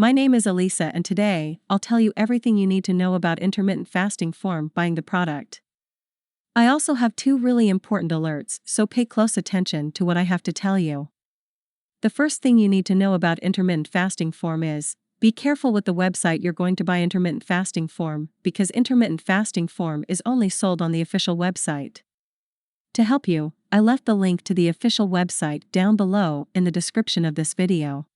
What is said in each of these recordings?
My name is Elisa and today, I'll tell you everything you need to know about Intermittent Fasting Form buying the product. I also have two really important alerts, so pay close attention to what I have to tell you. The first thing you need to know about Intermittent Fasting Form is, be careful with the website you're going to buy Intermittent Fasting Form because Intermittent Fasting Form is only sold on the official website. To help you, I left the link to the official website down below in the description of this video.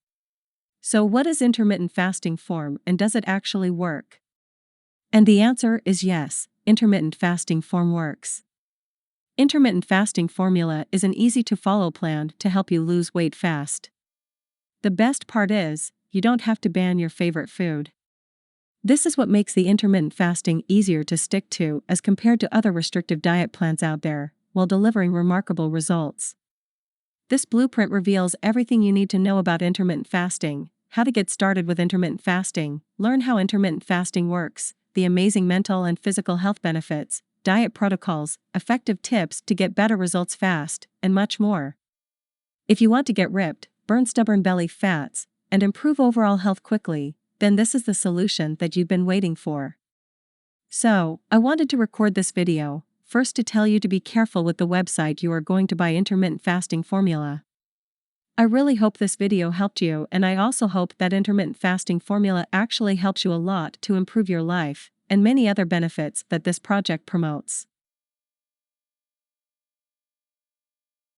So what is Intermittent Fasting Form and does it actually work? And the answer is yes, Intermittent Fasting Form works. Intermittent Fasting Formula is an easy-to-follow plan to help you lose weight fast. The best part is, you don't have to ban your favorite food. This is what makes the intermittent fasting easier to stick to as compared to other restrictive diet plans out there, while delivering remarkable results. This blueprint reveals everything you need to know about intermittent fasting, how to get started with intermittent fasting, learn how intermittent fasting works, the amazing mental and physical health benefits, diet protocols, effective tips to get better results fast, and much more. If you want to get ripped, burn stubborn belly fats, and improve overall health quickly, then this is the solution that you've been waiting for. So, I wanted to record this video, first to tell you to be careful with the website you are going to buy Intermittent Fasting Formula. I really hope this video helped you, and I also hope that Intermittent Fasting Formula actually helps you a lot to improve your life, and many other benefits that this project promotes.